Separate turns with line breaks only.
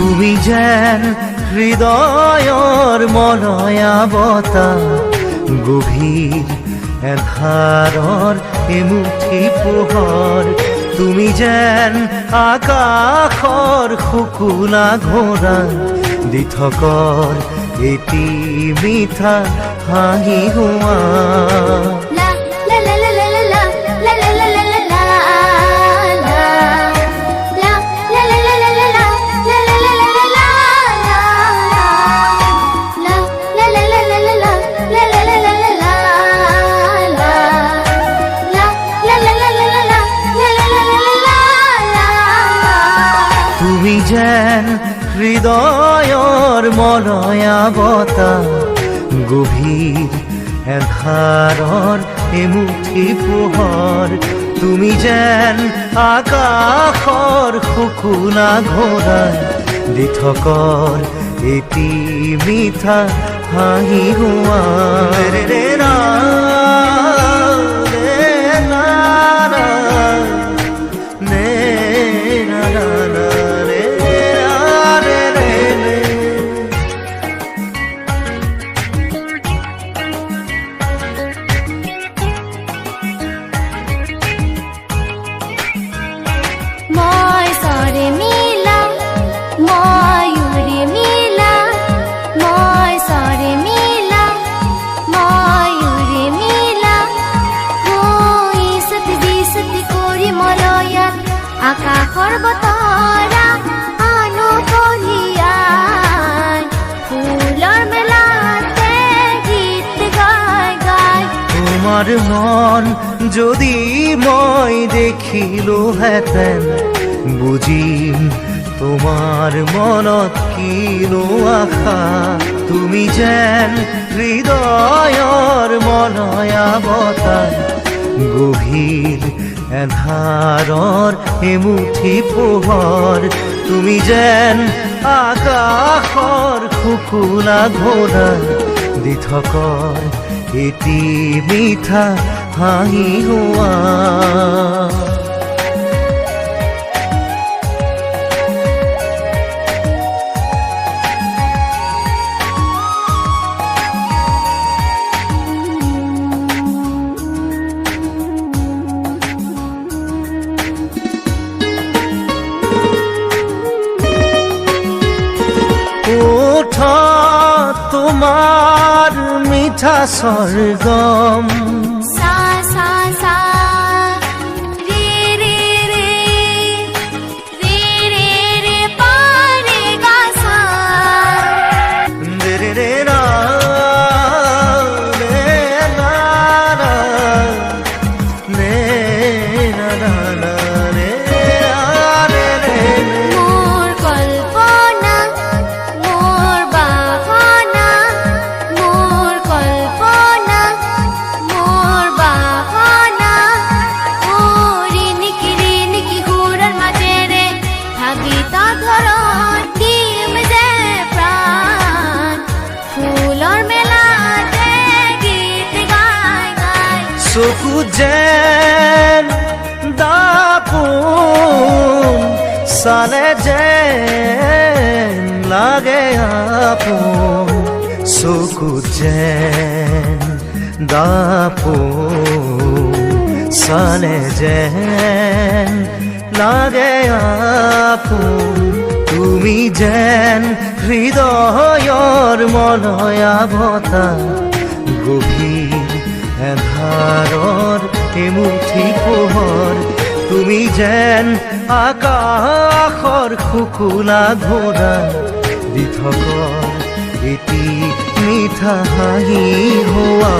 তুমি যেন হৃদয়ৰ মলয়া বতাহ, গভীৰ এন্ধাৰৰ এমুঠি পোহৰ। তুমি যেন আকাশৰ শুকুলা ঘোঁৰা, দি থকৰ এটি মিঠা হাঁহি হোৱা। তুমি যেন হৃদয়ৰ মলয়া বতাহ, গভীৰ এন্ধাৰৰ এমুঠি পোহৰ। তুমি যেন আকাশৰ শুকুলা ঘোঁৰা, দি থকৰ এটি মিঠা হাঁহি হোৱা।
আকাশৰ বতৰা আনো কঢ়িয়াই, ফুলৰ মেলাতে গীত গাই গাই।
তোমাৰ মন যদি মই দেখিলোহেঁতেন, বুজিম তোমাৰ মনত কিনো আশা। তুমি যেন হৃদয়ৰ মলয়া বতাহ, গভীৰ এন্ধাৰৰ এমুঠি পোহৰ। তুমি যেন আকাশৰ শুকুলা ঘোঁৰা, দি থকৰ এটি মিঠা হাঁহি হোৱা। তোমার মিঠা সরগম,
সা সা সা রে রে রে রে রে রে পা রে গা সা।
রে রে রে না রে না না রে না না না রে রে রে।
মোর কল্পনা মোর বাহানা, মোর কল্পনা মোর বাহানা। ও রিনিকি হুড়ার মাঝে রে থাকি তা ধরন, দিম যে প্রাণ ফুলৰ মেলাতে গীত গাই গাই।
চকু যেন দাপোন, চালে যেন লাগে আপোন। চকু যেন দাপোন, চালে যেন লাগে আপোন। তুমি যেন হৃদয়ৰ মলয়া বতাহ, গভীৰ এন্ধাৰৰ এমুঠি পোহৰ। তুমি যেন আকাশৰ শুকুলা ঘোঁৰা, দি থকৰ এটি মিঠা হাঁহি হোৱা।